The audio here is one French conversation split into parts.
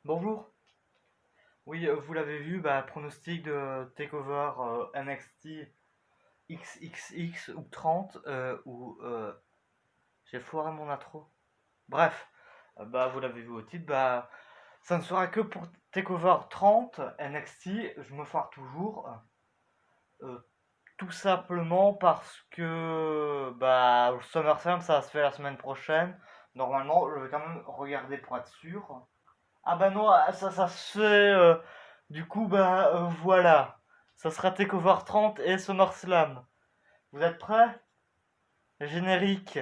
Bonjour. Oui, vous l'avez vu, pronostic de Takeover NXT XXX ou 30 j'ai foiré mon intro. Bref, vous l'avez vu au titre, ça ne sera que pour Takeover 30 NXT. Je me foire toujours, euh, tout simplement parce que SummerSlam ça va se fait la semaine prochaine. Normalement, je vais quand même regarder pour être sûr. Ah bah non, ça se fait. Du coup, voilà. Ça sera Takeover 30 et SummerSlam. Vous êtes prêts? Générique.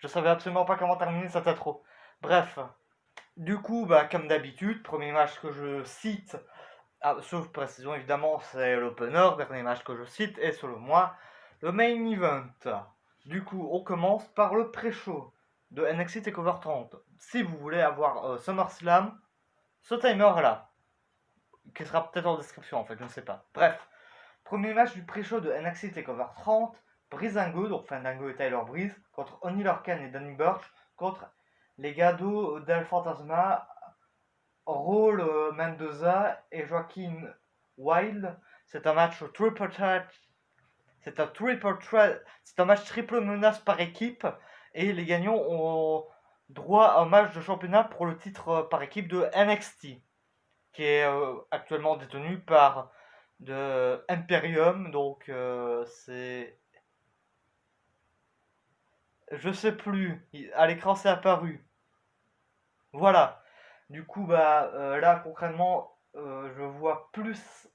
Je savais absolument pas comment terminer cette intro. Bref. Du coup, comme d'habitude, premier match que je cite, sauf précision évidemment, c'est l'opener. Dernier match que je cite est selon moi le main event. Du coup, on commence par le pré-show de NXT TakeOver 30. Si vous voulez avoir SummerSlam, ce timer là, qui sera peut-être en description en fait, je ne sais pas. Bref, premier match du pré-show de NXT TakeOver 30, Breezango, donc Fandango et Tyler Breeze, contre Oni Lorcan et Danny Burch, contre les Legado del Fantasma, Raul Mendoza et Joaquin Wild. C'est un match triple threat. C'est un match triple menace par équipe et les gagnants ont droit à un match de championnat pour le titre par équipe de NXT, qui est actuellement détenu par de Imperium, donc c'est... Je sais plus, à l'écran c'est apparu. Voilà. Du coup, là concrètement, je vois plus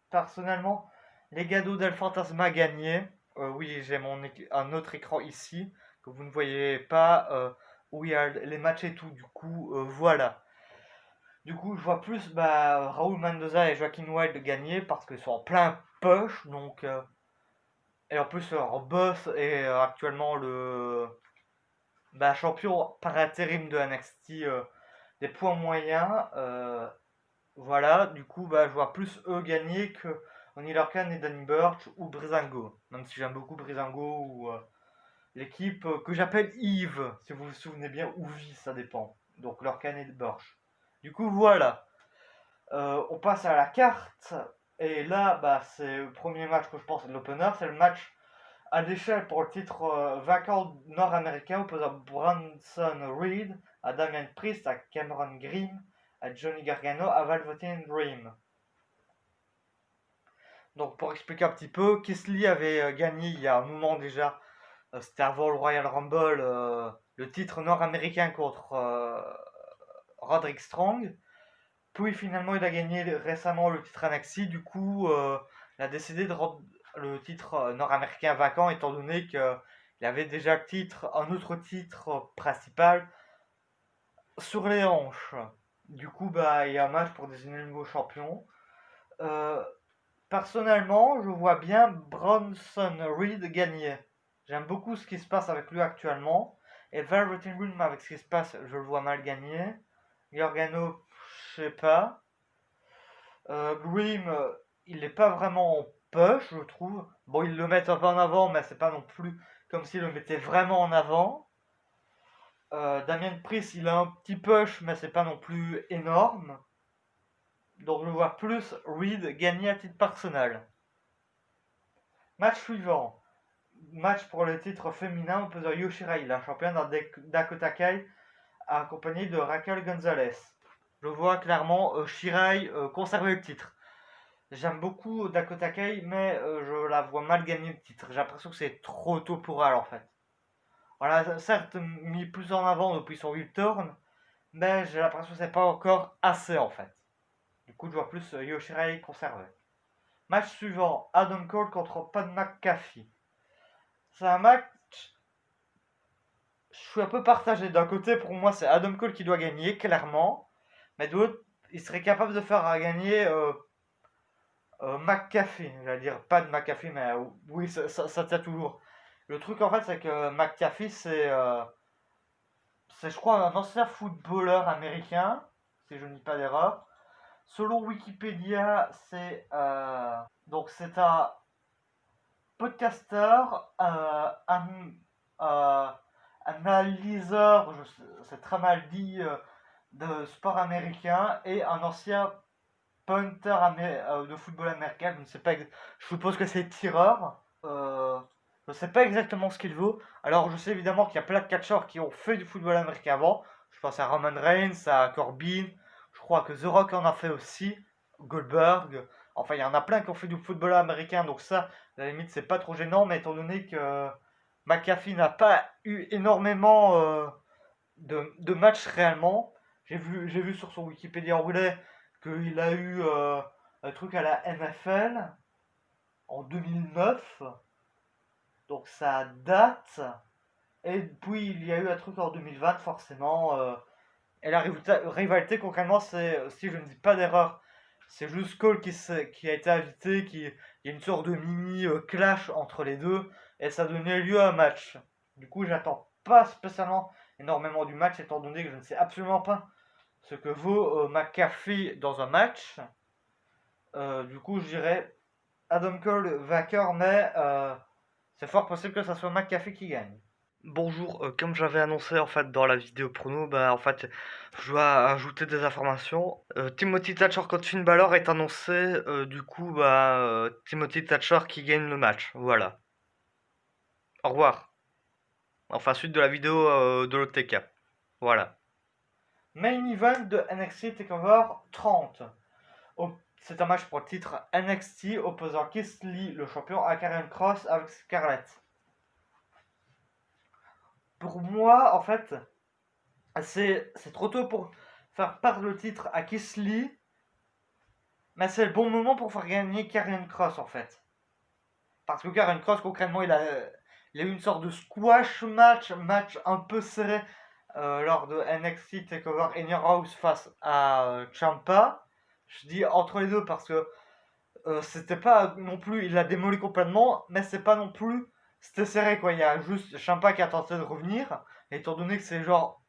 personnellement les Legado del Fantasma gagner. Oui, j'ai un autre écran ici que vous ne voyez pas, où il y a les matchs et tout. Du coup, voilà. Du coup, je vois plus Raúl Mendoza et Joaquin Wild gagner parce qu'ils sont en plein push. Donc, et en plus, leur boss est actuellement le champion par intérim de NXT des points moyens. Voilà, du coup, je vois plus eux gagner que Oni Lorcan et Danny Burch ou Breezango. Même si j'aime beaucoup Breezango ou l'équipe que j'appelle Yves, si vous vous souvenez bien, ou V, ça dépend. Donc Lorcan et Burch. Du coup, voilà. On passe à la carte. Et là, c'est le premier match que je pense de l'opener. C'est le match à l'échelle pour le titre vacant nord-américain opposant Bronson Reed, à Damian Priest, à Cameron Grimm, à Johnny Gargano, à Velveteen Dream. Donc pour expliquer un petit peu, Keith avait gagné il y a un moment déjà, c'était avant le Royal Rumble, le titre nord-américain contre Roderick Strong. Puis finalement il a gagné récemment le titre NXT, du coup il a décidé de rendre le titre nord-américain vacant étant donné qu'il avait déjà un autre titre principal sur les hanches. Du coup il y a un match pour désigner le nouveau champion. Euh, Personnellement, je vois bien Bronson Reed gagner. J'aime beaucoup ce qui se passe avec lui actuellement. Et Velveteen Dream, avec ce qui se passe, je le vois mal gagner. Gargano, je sais pas. Grimm, il n'est pas vraiment en push, je trouve. Bon, ils le mettent un peu en avant, mais c'est pas non plus comme s'ils le mettaient vraiment en avant. Damien Priest, il a un petit push, mais c'est pas non plus énorme. Donc je vois plus Reed gagner à titre personnel. Match suivant. Match pour le titre féminin opposant Yoshirai, la championne Dakota Kai, accompagnée de Raquel Gonzalez. Je vois clairement Shirai conserver le titre. J'aime beaucoup Dakota Kai, mais je la vois mal gagner le titre. J'ai l'impression que c'est trop tôt pour elle en fait. Voilà, certes mis plus en avant depuis son heel turn, mais j'ai l'impression que c'est pas encore assez en fait. Du coup, je vois plus Yoshirai conserver. Match suivant, Adam Cole contre Pat McAfee. C'est un match, je suis un peu partagé. D'un côté, pour moi, c'est Adam Cole qui doit gagner, clairement. Mais de l'autre, il serait capable de faire gagner McAfee. J'allais dire pas de McAfee, mais oui, ça tient toujours. Le truc en fait, c'est que McAfee, c'est, je crois, un ancien footballeur américain, si je ne dis pas d'erreur. Selon Wikipédia, c'est un podcasteur, euh, analyseur, c'est très mal dit, de sport américain et un ancien punter de football américain. Je ne sais pas, je suppose que c'est tireur. Je ne sais pas exactement ce qu'il vaut. Alors je sais évidemment qu'il y a plein de catcheurs qui ont fait du football américain avant. Je pense à Roman Reigns, à Corbin. Je crois que The Rock en a fait aussi. Goldberg. Enfin, il y en a plein qui ont fait du football américain. Donc ça, à la limite, c'est pas trop gênant. Mais étant donné que McAfee n'a pas eu énormément de matchs réellement, j'ai vu sur son Wikipédia anglais qu'il a eu un truc à la NFL en 2009. Donc ça date. Et puis il y a eu un truc en 2020 forcément. Et la rivalité concrètement, c'est, si je ne dis pas d'erreur, c'est juste Cole qui a été invité, il y a une sorte de mini clash entre les deux, et ça donnait lieu à un match. Du coup, j'attends pas spécialement énormément du match, étant donné que je ne sais absolument pas ce que vaut McAfee dans un match. Du coup, je dirais Adam Cole vainqueur, mais c'est fort possible que ça soit McAfee qui gagne. Bonjour, comme j'avais annoncé en fait dans la vidéo promo, bah en fait je dois ajouter des informations. Timothy Thatcher contre Finn Balor est annoncé, du coup Timothy Thatcher qui gagne le match, voilà. Au revoir. Enfin suite de la vidéo de l'OTK. Voilà. Main event de NXT TakeOver 30. C'est un match pour le titre NXT opposant Keith Lee, le champion, à Karrion Kross avec Scarlett. Pour moi, en fait, c'est trop tôt pour faire perdre le titre à Keith Lee, mais c'est le bon moment pour faire gagner Karrion Kross, en fait. Parce que Karrion Kross, concrètement, il a eu une sorte de squash match un peu serré lors de NXT TakeOver In Your House face à Ciampa. Je dis entre les deux parce que c'était pas non plus, il l'a démoli complètement, mais c'est pas non plus, c'était serré quoi. Il y a juste Ciampa qui a tenté de revenir, étant donné que c'est genre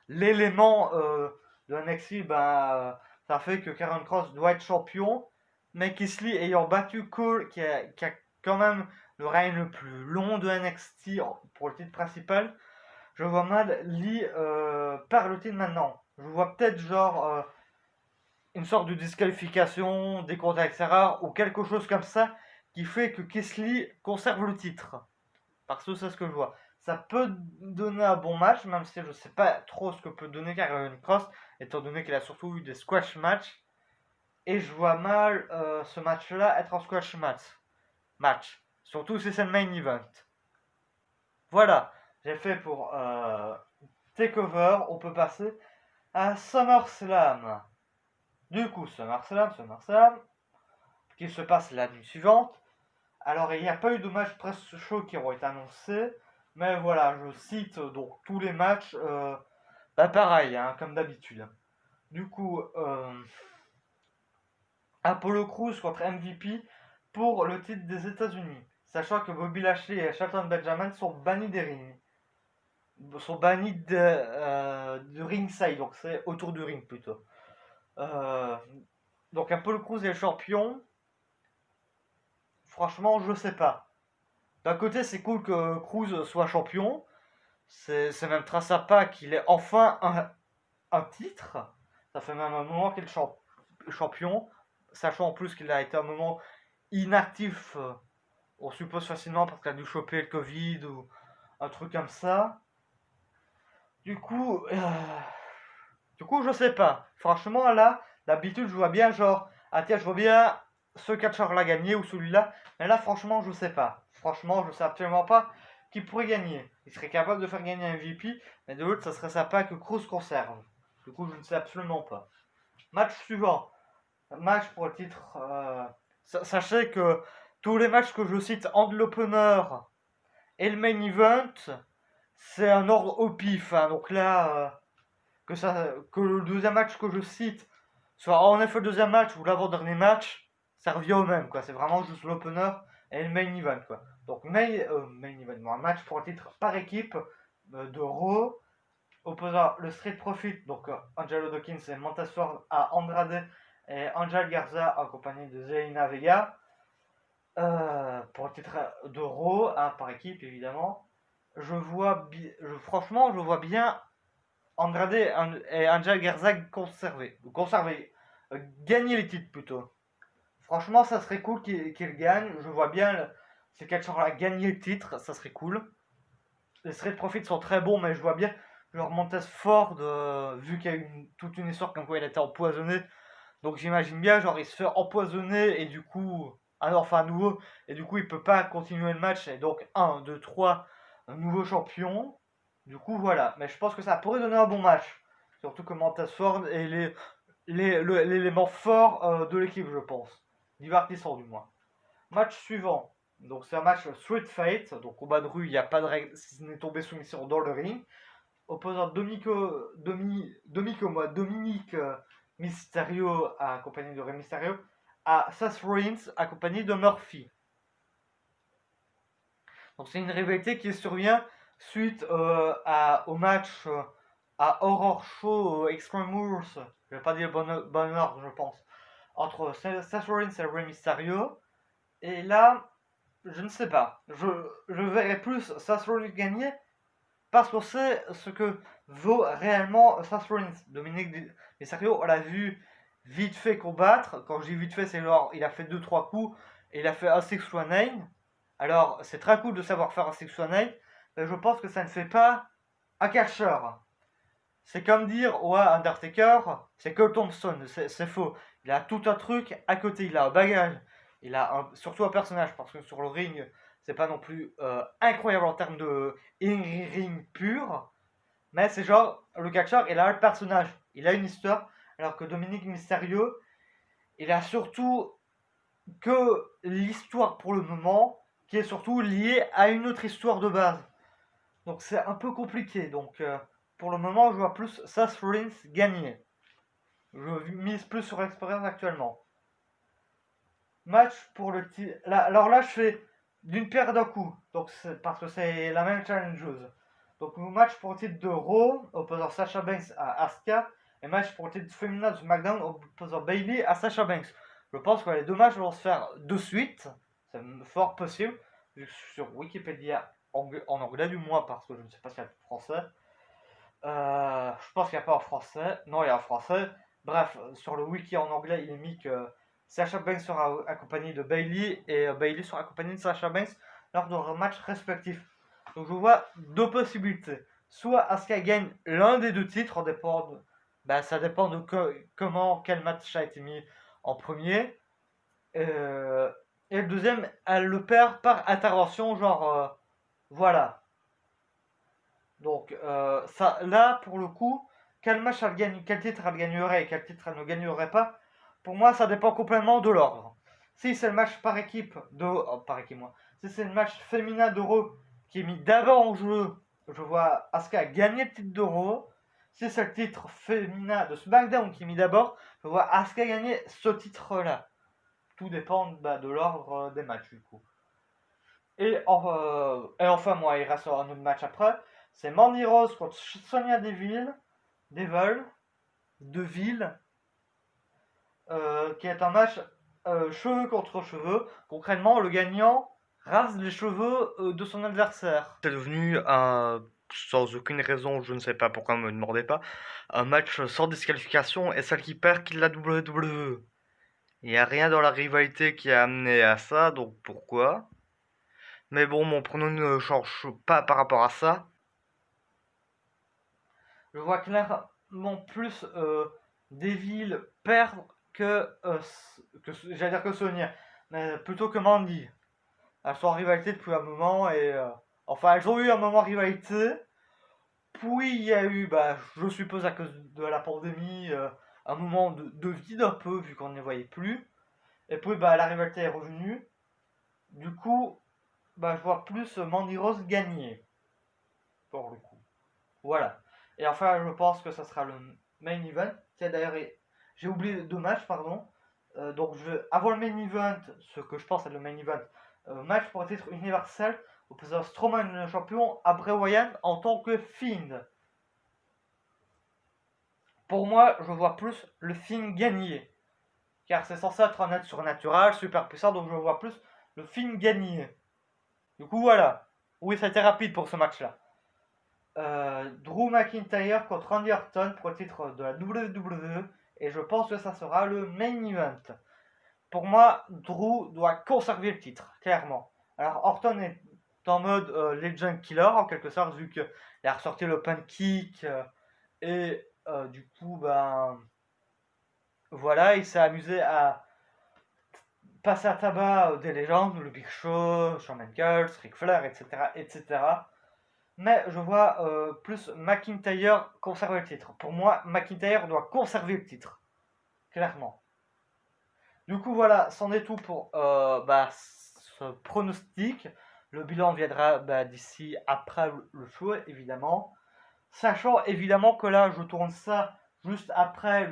l'élément de NXT, ça fait que Karrion Kross doit être champion, mais Keith Lee ayant battu Cole, qui a quand même le règne le plus long de NXT pour le titre principal, je vois mal Lee perdre le titre maintenant. Je vois peut-être genre une sorte de disqualification, des comptes etc. ou quelque chose comme ça qui fait que Keith Lee conserve le titre. Parce que c'est ce que je vois. Ça peut donner un bon match, même si je ne sais pas trop ce que peut donner Karrion Kross, étant donné qu'il a surtout eu des squash matchs. Et je vois mal ce match-là être un squash match. Surtout si c'est le main event. Voilà, j'ai fait pour TakeOver. On peut passer à SummerSlam. Du coup, SummerSlam, qui se passe la nuit suivante. Alors, il n'y a pas eu de matchs press show qui ont été annoncés, mais voilà, je cite donc tous les matchs, pareil, hein, comme d'habitude. Du coup, Apollo Crews contre MVP pour le titre des États-Unis, sachant que Bobby Lashley et Shelton Benjamin sont bannis des rings. Sont bannis de ringside, donc c'est autour du ring plutôt. Donc Apollo Crews est le champion. Franchement, je sais pas. D'un côté, c'est cool que Cruz soit champion. C'est même très sympa qu'il ait enfin un titre. Ça fait même un moment qu'il est champion. Sachant en plus qu'il a été un moment inactif. On suppose facilement parce qu'il a dû choper le Covid ou un truc comme ça. Du coup, je sais pas. Franchement, là, d'habitude, je vois bien genre, ah tiens, je vois bien ce catcheur l'a gagné ou celui-là. Mais là, franchement, je sais pas. Franchement, je sais absolument pas qui pourrait gagner. Il serait capable de faire gagner un MVP, mais de l'autre, ça serait sympa que Cruz conserve. Du coup, je ne sais absolument pas. Match suivant. Match pour le titre. Sachez que tous les matchs que je cite entre l'opener et le main event, c'est un ordre au pif. Hein. Donc là, que le deuxième match que je cite soit en effet le deuxième match ou l'avant-dernier match, ça revient au même. Quoi. C'est vraiment juste l'opener et le main event. Quoi. Donc main event, un match pour un titre par équipe de Raw, opposant le Street Profit, donc Angelo Dawkins et Montez à Andrade et Angel Garza accompagné de Zelina Vega. Pour le titre de Raw, par équipe évidemment. Franchement, je vois bien Andrade et Angel Garza gagner les titres plutôt. Franchement, ça serait cool qu'ils gagnent. Je vois bien ces catcheurs-là gagner le titre, ça serait cool. Les Street Profits sont très bons, mais je vois bien leur Montez Ford, vu qu'il y a eu toute une histoire comme quoi il a été empoisonné. Donc j'imagine bien, genre il se fait empoisonner et du coup, enfin à nouveau, et du coup il peut pas continuer le match. Et donc 1, 2, 3, un nouveau champion. Du coup voilà, mais je pense que ça pourrait donner un bon match. Surtout que Montez Ford est l'élément fort de l'équipe, je pense. Divertissant du moins. Match suivant. Donc c'est un match Street Fight. Donc combat de rue, il n'y a pas de règle si ce n'est tombé soumission dans le ring. Opposant Dominique Mysterio accompagné de Rey Mysterio à Seth Rollins accompagné de Murphy. Donc c'est une rivalité qui survient suite au match à Horror Show Extreme Rules, je vais pas dire bon ordre je pense, entre Seth Rollins et Rey Mysterio. Et là, je ne sais pas, je verrais plus Seth Rollins gagner parce qu'on sait ce que vaut réellement Seth Rollins. Dominique Mysterio, on l'a vu vite fait combattre. Quand je dis vite fait, c'est genre il a fait 2-3 coups et il a fait un 619. Alors c'est très cool de savoir faire un 619, mais je pense que ça ne fait pas un catcheur. C'est comme dire ouais, Undertaker, c'est que Thompson, c'est faux. Il a tout un truc à côté, il a un bagage, il a surtout un personnage, parce que sur le ring, c'est pas non plus incroyable en termes de ring pur, mais c'est genre, le catcheur, il a le personnage, il a une histoire, alors que Dominique Mysterio, il a surtout que l'histoire pour le moment, qui est surtout liée à une autre histoire de base. Donc c'est un peu compliqué, donc pour le moment, je vois plus Seth Rollins gagner. Je mise plus sur l'expérience actuellement. Match pour le titre. Alors là, je fais d'une pierre d'un coup. Donc parce que c'est la même challengeuse. Donc match pour le titre de Raw opposant Sasha Banks à Asuka. Et match pour le titre féminin de SmackDown opposant Bayley à Sasha Banks. Je pense que les deux matchs vont se faire de suite. C'est fort possible. Sur Wikipédia en anglais du moins parce que je ne sais pas s'il y a français. Je pense qu'il n'y a pas en français. Non, il y a en français. Bref, sur le wiki en anglais, il est mis que Sasha Banks sera accompagné de Bayley et Bayley sera accompagné de Sasha Banks lors de leurs matchs respectifs. Donc je vois deux possibilités. Soit Asuka gagne l'un des deux titres, ça dépend de quel match a été mis en premier. Et le deuxième, elle le perd par intervention, genre voilà. Donc là, pour le coup, quel match elle gagne, quel titre elle gagnerait et quel titre elle ne gagnerait pas, pour moi, ça dépend complètement de l'ordre. Si c'est le match par équipe si c'est le match féminin d'Euro qui est mis d'abord en jeu, je vois Asuka gagner le titre d'Euro. Si c'est le titre féminin de SmackDown qui est mis d'abord, je vois Asuka gagner ce titre-là. Tout dépend de l'ordre des matchs du coup. Et enfin, moi, il reste un autre match après. C'est Mandy Rose contre Sonia Deville, qui est un match cheveux contre cheveux. Concrètement, le gagnant rase les cheveux de son adversaire. C'est devenu sans aucune raison, je ne sais pas pourquoi, ne me demandez pas, un match sans disqualification et celle qui perd qui la WWE. Il n'y a rien dans la rivalité qui a amené à ça, donc pourquoi? Mais bon, mon pronom ne change pas par rapport à ça. Je vois clairement plus Deville perdre j'allais dire que Sonia, mais plutôt que Mandy. Elles sont en rivalité depuis un moment et enfin elles ont eu un moment rivalité. Puis il y a eu, je suppose à cause de la pandémie, un moment de vide un peu vu qu'on ne les voyait plus. Et puis la rivalité est revenue. Du coup, je vois plus Mandy Rose gagner pour le coup. Voilà. Et enfin, je pense que ça sera le main event. Tiens, d'ailleurs, j'ai oublié deux matchs, pardon. Donc, avant le main event, ce que je pense est le main event, match pour le titre universel opposant Strowman le champion à Bray Wyatt en tant que Fiend. Pour moi, je vois plus le Fiend gagner. Car c'est censé être un être surnaturel, super puissant, donc je vois plus le Fiend gagner. Du coup, voilà. Oui, ça a été rapide pour ce match-là. Drew McIntyre contre Randy Orton pour le titre de la WWE. Et je pense que ça sera le main event. Pour moi, Drew doit conserver le titre, clairement. Alors, Orton est en mode Legend Killer, en quelque sorte, vu qu'il a ressorti l'open kick. Et du coup, ben... Voilà, il s'est amusé à passer à tabac des légendes, le Big Show, Shawn Michaels, Ric Flair, etc., etc. Mais je vois plus McIntyre conserver le titre. Pour moi, McIntyre doit conserver le titre. Clairement. Du coup, voilà, c'en est tout pour ce pronostic. Le bilan viendra d'ici après le show, évidemment. Sachant évidemment que là, je tourne ça juste après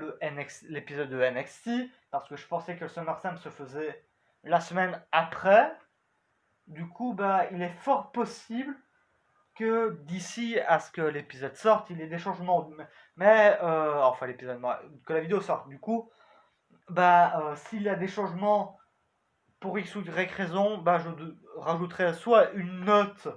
l'épisode de NXT. Parce que je pensais que le SummerSlam se faisait la semaine après. Du coup, il est fort possible que d'ici à ce que l'épisode sorte, il y ait des changements. Mais, enfin l'épisode, que la vidéo sorte. Du coup, s'il y a des changements pour X ou Y raison, je rajouterai soit une note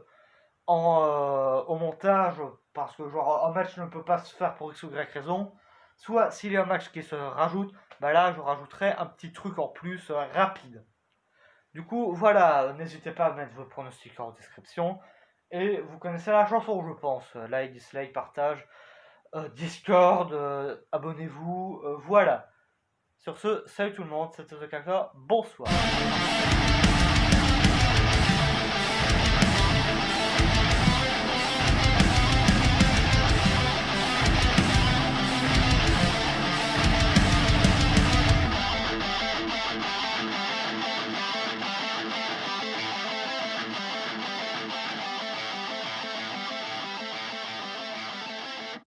au montage, parce que genre un match ne peut pas se faire pour X ou Y raison, soit s'il y a un match qui se rajoute, là je rajouterai un petit truc en plus rapide. Du coup, voilà, n'hésitez pas à mettre vos pronostics en description. Et vous connaissez la chanson, je pense. Like, dislike, partage, Discord, abonnez-vous, voilà. Sur ce, salut tout le monde, c'était The Kaka, bonsoir.